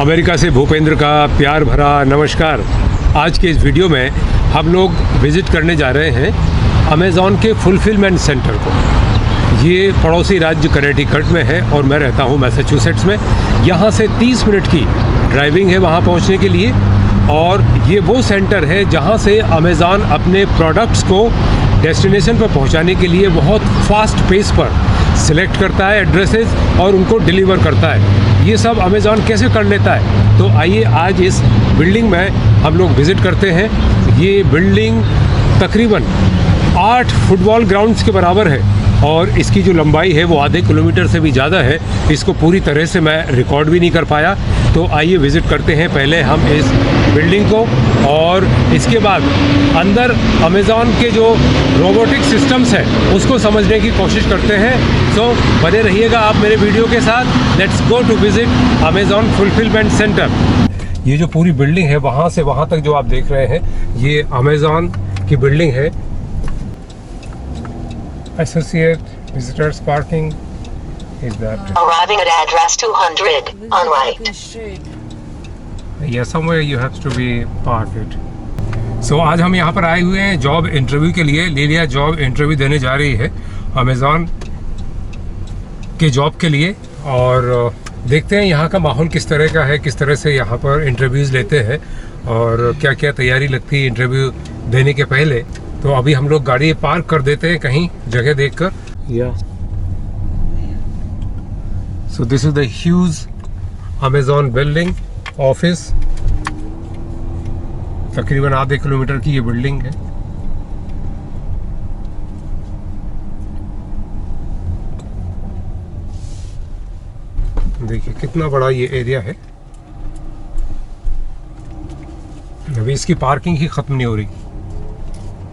America से भूपेंद्र का प्यार भरा नमस्कार। आज के इस वीडियो में हम लोग विज़िट करने जा रहे हैं अमेज़ॉन के फुलफिलमेंट सेंटर को। ये पड़ोसी राज्य कनेटिकट में है और मैं रहता हूँ मैसाचुसेट्स में। यहाँ से 30 मिनट की ड्राइविंग है वहाँ पहुँचने के लिए। और ये वो सेंटर है जहाँ से अमेज़ॉन अपने प्रोडक्ट्स को डेस्टिनेशन पर पहुँचाने के लिए बहुत फास्ट पेस पर सिलेक्ट करता है एड्रेसेस और उनको डिलीवर करता है। ये सब अमेज़ॉन कैसे कर लेता है, तो आइए आज इस बिल्डिंग में हम लोग विज़िट करते हैं। ये बिल्डिंग तकरीबन 8 फुटबॉल ग्राउंड्स के बराबर है और इसकी जो लंबाई है वो आधे किलोमीटर से भी ज़्यादा है। इसको पूरी तरह से मैं रिकॉर्ड भी नहीं कर पाया, तो आइए विज़िट करते हैं पहले हम इस बिल्डिंग को और इसके बाद अंदर अमेज़ॉन के जो रोबोटिक सिस्टम्स हैं उसको समझने की कोशिश करते हैं। सो बने रहिएगा आप मेरे वीडियो के साथ। Let's go to visit Amazon fulfilment centre. ये जो पूरी बिल्डिंग है वहाँ से वहाँ तक जो आप देख रहे हैं ये अमेज़ॉन की बिल्डिंग है। Associate visitors parking is that arriving at address 200 on right. Yeah, somewhere you have to be parked. So आज हम यहाँ पर आए हुए हैं जॉब इंटरव्यू के लिए। लिलिया जॉब इंटरव्यू देने जा रही है अमेज़ॉन के जॉब के लिए और देखते हैं यहाँ का माहौल किस तरह का है, किस तरह से यहाँ पर इंटरव्यूज़ लेते हैं और क्या क्या तैयारी लगती है इंटरव्यू देने के पहले। तो अभी हम लोग गाड़ी पार्क कर देते हैं कहीं जगह देखकर। या so this is the huge Amazon building office. तकरीबन आधे किलोमीटर की ये बिल्डिंग है। देखिए कितना बड़ा ये एरिया है। अभी इसकी पार्किंग ही ख़त्म नहीं हो रही।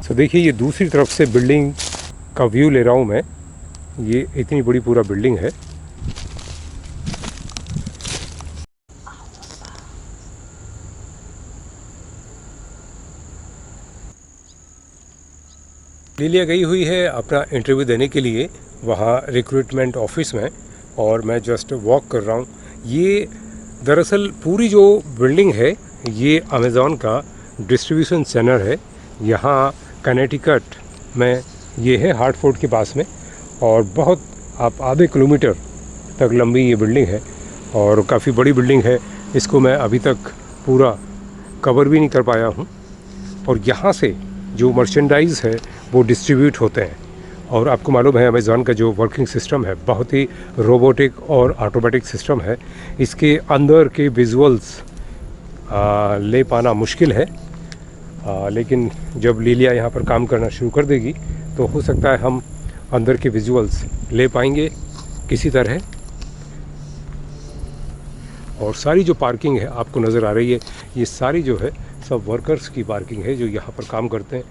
तो देखिए ये दूसरी तरफ से बिल्डिंग का व्यू ले रहा हूँ मैं। ये इतनी बड़ी पूरा बिल्डिंग है। लिलिया गई हुई है अपना इंटरव्यू देने के लिए वहाँ रिक्रूटमेंट ऑफिस में और मैं जस्ट वॉक कर रहा हूँ। ये दरअसल पूरी जो बिल्डिंग है ये अमेज़ॉन का डिस्ट्रीब्यूशन सेंटर है। यहाँ कनेटिकट में ये है हार्टफोर्ड के पास में और बहुत आप आधे किलोमीटर तक लंबी ये बिल्डिंग है और काफ़ी बड़ी बिल्डिंग है। इसको मैं अभी तक पूरा कवर भी नहीं कर पाया हूँ। और यहाँ से जो मर्चेंडाइज़ है वो डिस्ट्रीब्यूट होते हैं और आपको मालूम है अमेज़ॉन का जो वर्किंग सिस्टम है बहुत ही रोबोटिक और ऑटोमेटिक सिस्टम है। इसके अंदर के विजुअल्स ले पाना मुश्किल है, लेकिन जब लिलिया यहाँ पर काम करना शुरू कर देगी तो हो सकता है हम अंदर के विजुअल्स ले पाएंगे किसी तरह। और सारी जो पार्किंग है आपको नज़र आ रही है ये सारी जो है सब वर्कर्स की पार्किंग है जो यहाँ पर काम करते हैं।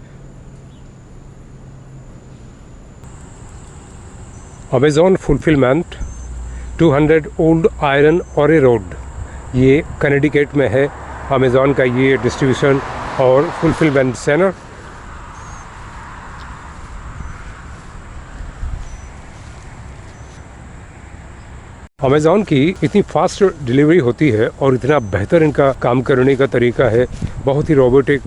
Amazon fulfilment 200 old iron ore road, ये कनेटिकट में है अमेज़ॉन का ये डिस्ट्रीब्यूशन और फुलफिलमेंट सेंटर। अमेज़ॉन की इतनी फास्ट डिलीवरी होती है और इतना बेहतर इनका काम करने का तरीका है। बहुत ही रोबोटिक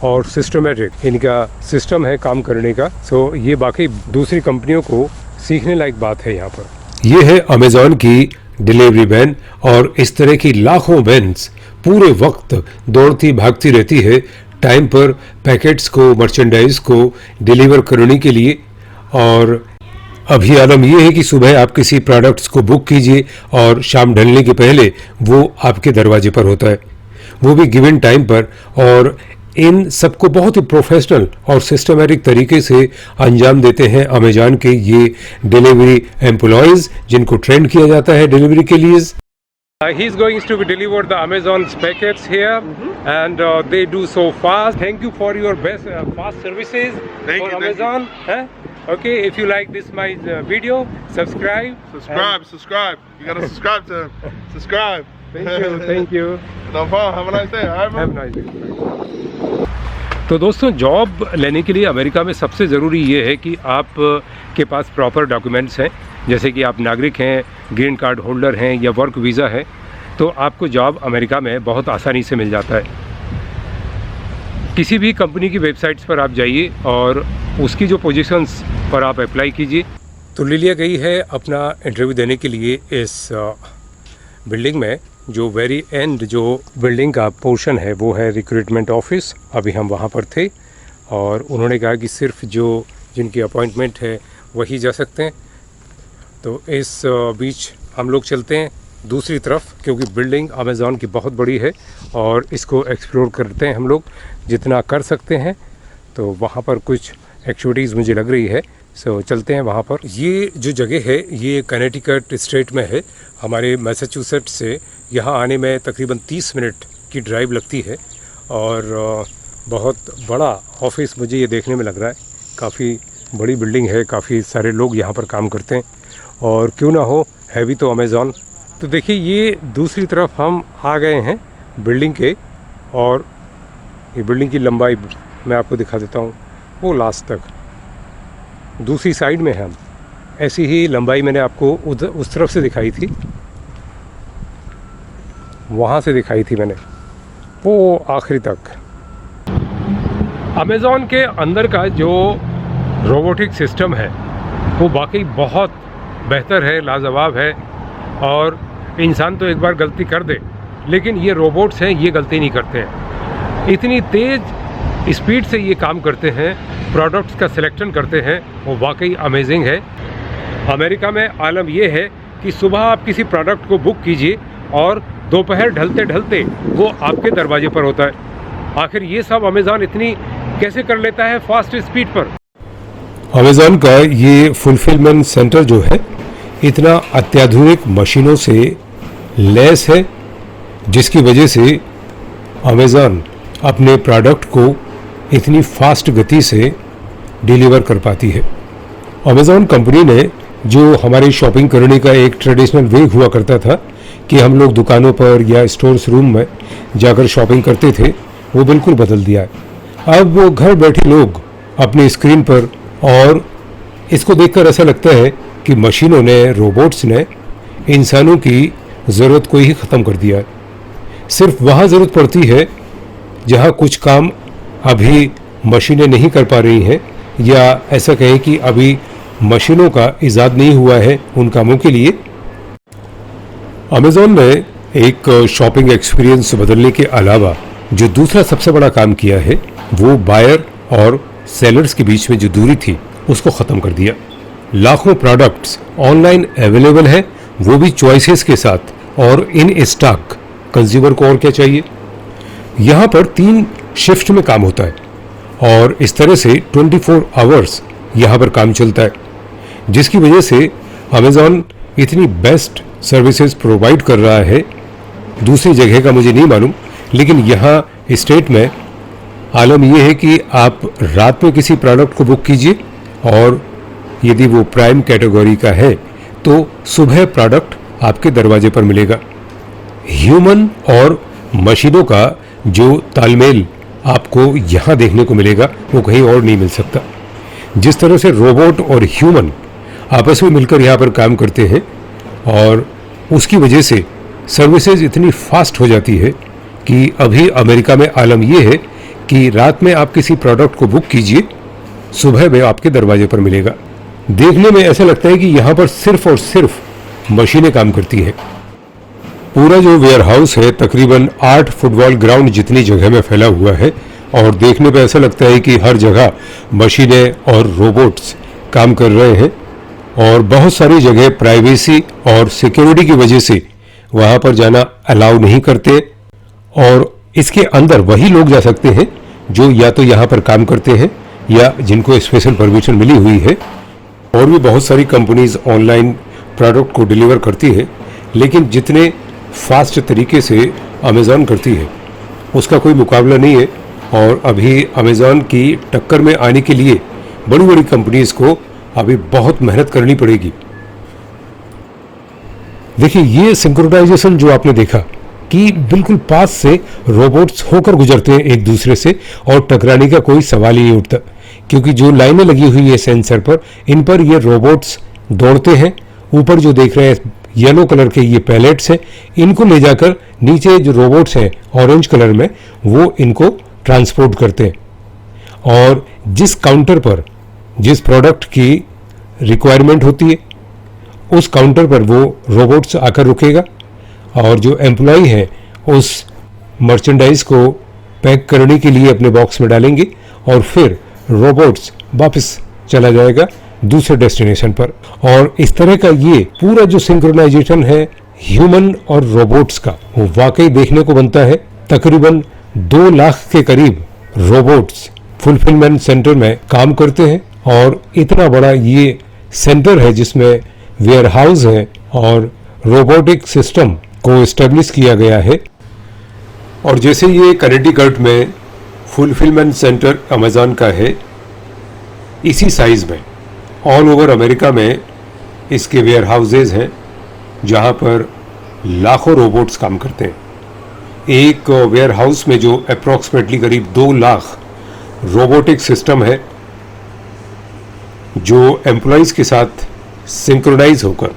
और सिस्टमेटिक इनका सिस्टम है काम करने का। सो ये बाकी दूसरी कंपनियों को सीखने लायक बात है यहाँ पर। ये है अमेज़ॉन की डिलीवरी वैन और इस तरह की लाखों वैन्स पूरे वक्त दौड़ती भागती रहती है टाइम पर पैकेट्स को, मर्चेंडाइज को डिलीवर करने के लिए। और अभी आलम ये है कि सुबह आप किसी प्रोडक्ट्स को बुक कीजिए और शाम ढलने के पहले वो आपके दरवाजे पर होता है, वो भी गिवन टाइम पर। और इन सबको बहुत ही प्रोफेशनल और सिस्टमेटिक तरीके से अंजाम देते हैं अमेज़ॉन के ये डिलीवरी एम्प्लॉयज़ जिनको ट्रेन किया जाता है डिलीवरी के लिए। He's going to deliver the Amazon's packets here, and they do so fast. Thank you for your best fast services for Amazon. Okay, if you like this my video, subscribe. Subscribe. You gotta subscribe to him. Subscribe. Thank you. No problem. Have a nice day. All right, bro? Have a nice day. तो दोस्तों job लेने के लिए America में सबसे ज़रूरी ये है कि आप के पास प्रॉपर डॉक्यूमेंट्स हैं, जैसे कि आप नागरिक हैं, ग्रीन कार्ड होल्डर हैं या वर्क वीज़ा है। तो आपको जॉब अमेरिका में बहुत आसानी से मिल जाता है। किसी भी कंपनी की वेबसाइट्स पर आप जाइए और उसकी जो पोजीशंस पर आप अप्लाई कीजिए। तो लिलिया गई है अपना इंटरव्यू देने के लिए इस बिल्डिंग में। जो वेरी एंड जो बिल्डिंग का पोर्शन है वो है रिक्रूटमेंट ऑफिस। अभी हम वहाँ पर थे और उन्होंने कहा कि सिर्फ जो जिनकी अपॉइंटमेंट है वही जा सकते हैं। तो इस बीच हम लोग चलते हैं दूसरी तरफ, क्योंकि बिल्डिंग अमेज़ॉन की बहुत बड़ी है और इसको एक्सप्लोर करते हैं हम लोग जितना कर सकते हैं। तो वहाँ पर कुछ एक्टिविटीज़ मुझे लग रही है, सो चलते हैं वहाँ पर। ये जो जगह है ये कनेटिकट स्टेट में है। हमारे मैसाचुसेट्स से यहाँ आने में तकरीबन 30 मिनट की ड्राइव लगती है और बहुत बड़ा ऑफिस मुझे ये देखने में लग रहा है। काफ़ी बड़ी बिल्डिंग है, काफ़ी सारे लोग यहाँ पर काम करते हैं और क्यों ना हो, है भी तो अमेज़ॉन। तो देखिए ये दूसरी तरफ हम आ गए हैं बिल्डिंग के, और ये बिल्डिंग की लंबाई मैं आपको दिखा देता हूँ। वो लास्ट तक दूसरी साइड में है हम। ऐसी ही लंबाई मैंने आपको उस तरफ से दिखाई थी, वहाँ से दिखाई थी मैंने, वो आखिरी तक। अमेज़ॉन के अंदर का जो रोबोटिक सिस्टम है वो वाकई बहुत बेहतर है, लाजवाब है। और इंसान तो एक बार गलती कर दे, लेकिन ये रोबोट्स हैं, ये गलती नहीं करते हैं। इतनी तेज़ स्पीड से ये काम करते हैं, प्रोडक्ट्स का सिलेक्शन करते हैं, वो वाकई अमेजिंग है। अमेरिका में आलम ये है कि सुबह आप किसी प्रोडक्ट को बुक कीजिए और दोपहर ढलते ढलते वो आपके दरवाजे पर होता है। आखिर ये सब अमेज़ॉन इतनी कैसे कर लेता है फास्ट स्पीड पर? अमेज़ॉन का ये फुलफिलमेंट सेंटर जो है इतना अत्याधुनिक मशीनों से लैस है, जिसकी वजह से अमेज़ॉन अपने प्रोडक्ट को इतनी फास्ट गति से डिलीवर कर पाती है। अमेज़ॉन कंपनी ने जो हमारी शॉपिंग करने का एक ट्रेडिशनल वे हुआ करता था कि हम लोग दुकानों पर या स्टोर्स रूम में जाकर शॉपिंग करते थे, वो बिल्कुल बदल दिया है। अब वो घर बैठे लोग अपनी स्क्रीन पर, और इसको देखकर ऐसा लगता है कि मशीनों ने, रोबोट्स ने इंसानों की ज़रूरत को ही ख़त्म कर दिया है। सिर्फ वहाँ ज़रूरत पड़ती है जहाँ कुछ काम अभी मशीनें नहीं कर पा रही हैं, या ऐसा कहें कि अभी मशीनों का इजाद नहीं हुआ है उन कामों के लिए। अमेज़ॉन ने एक शॉपिंग एक्सपीरियंस बदलने के अलावा जो दूसरा सबसे बड़ा काम किया है वो बायर और सेलर्स के बीच में जो दूरी थी उसको ख़त्म कर दिया। लाखों प्रोडक्ट्स ऑनलाइन अवेलेबल हैं, वो भी चॉइसेस के साथ और इन स्टॉक। कंज्यूमर को और क्या चाहिए? यहाँ पर 3 शिफ्ट में काम होता है और इस तरह से 24 आवर्स यहाँ पर काम चलता है, जिसकी वजह से अमेज़ॉन इतनी बेस्ट सर्विसेज प्रोवाइड कर रहा है। दूसरी जगह का मुझे नहीं मालूम, लेकिन यहाँ स्टेट में आलम यह है कि आप रात में किसी प्रोडक्ट को बुक कीजिए और यदि वो प्राइम कैटेगरी का है तो सुबह प्रोडक्ट आपके दरवाजे पर मिलेगा। ह्यूमन और मशीनों का जो तालमेल आपको यहाँ देखने को मिलेगा वो कहीं और नहीं मिल सकता। जिस तरह से रोबोट और ह्यूमन आपस में मिलकर यहाँ पर काम करते हैं, और उसकी वजह से सर्विसेज इतनी फास्ट हो जाती है कि अभी अमेरिका में आलम यह है कि रात में आप किसी प्रोडक्ट को बुक कीजिए, सुबह में आपके दरवाजे पर मिलेगा। देखने में ऐसा लगता है कि यहाँ पर सिर्फ और सिर्फ मशीनें काम करती हैं। पूरा जो वेयर हाउस है तकरीबन 8 फुटबॉल ग्राउंड जितनी जगह में फैला हुआ है, और देखने पर ऐसा लगता है कि हर जगह मशीनें और रोबोट्स काम कर रहे हैं। और बहुत सारी जगह प्राइवेसी और सिक्योरिटी की वजह से वहाँ पर जाना अलाउ नहीं करते, और इसके अंदर वही लोग जा सकते हैं जो या तो यहाँ पर काम करते हैं या जिनको स्पेशल परमिशन मिली हुई है। और भी बहुत सारी कंपनीज ऑनलाइन प्रोडक्ट को डिलीवर करती है, लेकिन जितने फास्ट तरीके से अमेज़ॉन करती है उसका कोई मुकाबला नहीं है। और अभी अमेज़ॉन की टक्कर में आने के लिए बड़ी बड़ी कंपनीज को अभी बहुत मेहनत करनी पड़ेगी। देखिए ये सिंक्रोनाइजेशन जो आपने देखा कि बिल्कुल पास से रोबोट्स होकर गुजरते हैं एक दूसरे से, और टकराने का कोई सवाल ही नहीं उठता, क्योंकि जो लाइनें लगी हुई है सेंसर पर, इन पर ये रोबोट्स दौड़ते हैं। ऊपर जो देख रहे हैं येलो कलर के ये पैलेट्स हैं, इनको ले जाकर नीचे जो रोबोट्स हैं ऑरेंज कलर में, वो इनको ट्रांसपोर्ट करते हैं। और जिस काउंटर पर जिस प्रोडक्ट की रिक्वायरमेंट होती है, उस काउंटर पर वो रोबोट्स आकर रुकेगा और जो एम्प्लॉई हैं उस मर्चेंडाइज को पैक करने के लिए अपने बॉक्स में डालेंगे और फिर रोबोट्स वापस चला जाएगा दूसरे डेस्टिनेशन पर। और इस तरह का ये पूरा जो सिंक्रोनाइजेशन है ह्यूमन और रोबोट्स का, वो वाकई देखने को बनता है। तकरीबन 2 लाख के करीब रोबोट्स फुलफिलमेंट सेंटर में काम करते हैं और इतना बड़ा ये सेंटर है जिसमें वेयर हाउस है और रोबोटिक सिस्टम को एस्टेब्लिश किया गया है। और जैसे ये कनेक्टिकट में फुलफिलमेंट सेंटर अमेज़न का है, इसी साइज़ में ऑल ओवर अमेरिका में इसके वेयर हाउसेज हैं जहाँ पर लाखों रोबोट्स काम करते हैं। एक वेयर हाउस में जो अप्रॉक्सीमेटली करीब 2 लाख रोबोटिक सिस्टम है जो एम्प्लॉयज़ के साथ सिंक्रोनाइज होकर,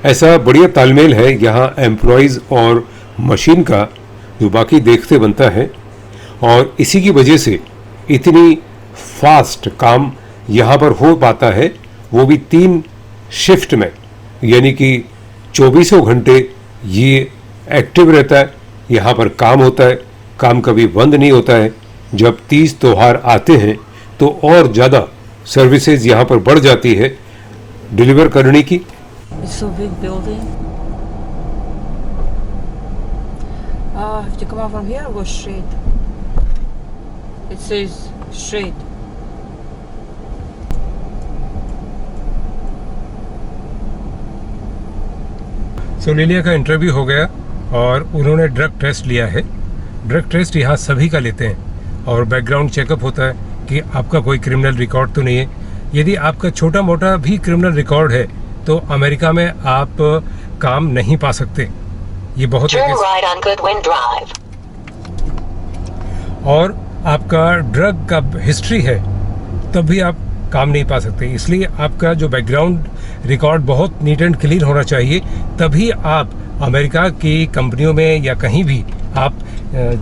ऐसा बढ़िया तालमेल है यहाँ एम्प्लॉयज़ और मशीन का जो बाकी देखते बनता है। और इसी की वजह से इतनी फास्ट काम यहाँ पर हो पाता है, वो भी 3 शिफ्ट में, यानी कि 24 घंटे ये एक्टिव रहता है। यहाँ पर काम होता है, काम कभी बंद नहीं होता है। जब तीज त्योहार आते हैं तो और ज़्यादा सर्विसेज यहाँ पर बढ़ जाती है डिलीवर करने की। It's so big building. If you come out from here, go straight. It says straight. सो लिलिया का इंटरव्यू हो गया और उन्होंने ड्रग टेस्ट लिया है। ड्रग टेस्ट यहाँ सभी का लेते हैं और बैकग्राउंड चेकअप होता है कि आपका कोई क्रिमिनल रिकॉर्ड तो नहीं है। यदि आपका छोटा मोटा भी क्रिमिनल रिकॉर्ड है तो अमेरिका में आप काम नहीं पा सकते। ये बहुत Turn right on Goodwin Drive. और आपका ड्रग का हिस्ट्री है तब भी आप काम नहीं पा सकते। इसलिए आपका जो बैकग्राउंड रिकॉर्ड बहुत नीट एंड क्लीन होना चाहिए, तभी आप अमेरिका की कंपनियों में या कहीं भी आप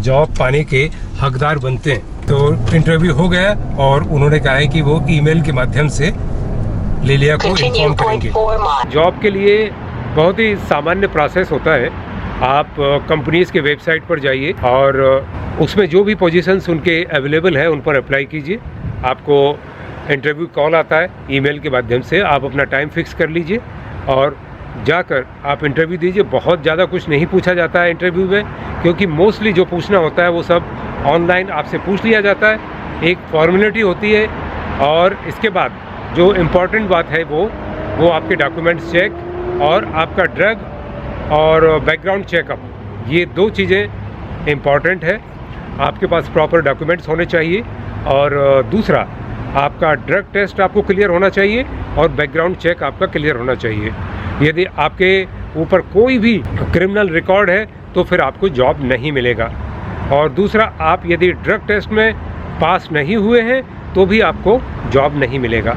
जॉब पाने के हकदार बनते हैं। तो इंटरव्यू हो गया और उन्होंने कहा है कि वो ईमेल के माध्यम से लिलिया को Continue इन्फॉर्म करेंगे। 0.4 miles. जॉब के लिए बहुत ही सामान्य प्रोसेस होता है। आप कंपनीज के वेबसाइट पर जाइए और उसमें जो भी पोजीशंस उनके अवेलेबल हैं उन पर अप्लाई कीजिए। आपको इंटरव्यू कॉल आता है ईमेल के माध्यम से, आप अपना टाइम फिक्स कर लीजिए और जाकर आप इंटरव्यू दीजिए। बहुत ज़्यादा कुछ नहीं पूछा जाता है इंटरव्यू में, क्योंकि मोस्टली जो पूछना होता है वो सब ऑनलाइन आपसे पूछ लिया जाता है। एक फॉर्मेलिटी होती है और इसके बाद जो इम्पॉर्टेंट बात है वो आपके डॉक्यूमेंट्स चेक और आपका ड्रग और बैकग्राउंड चेकअप, ये 2 चीज़ें इम्पॉर्टेंट है। आपके पास प्रॉपर डॉक्यूमेंट्स होने चाहिए और दूसरा आपका ड्रग टेस्ट आपको क्लियर होना चाहिए और बैकग्राउंड चेक आपका क्लियर होना चाहिए। यदि आपके ऊपर कोई भी क्रिमिनल रिकॉर्ड है तो फिर आपको जॉब नहीं मिलेगा। और दूसरा, आप यदि ड्रग टेस्ट में पास नहीं हुए हैं तो भी आपको जॉब नहीं मिलेगा।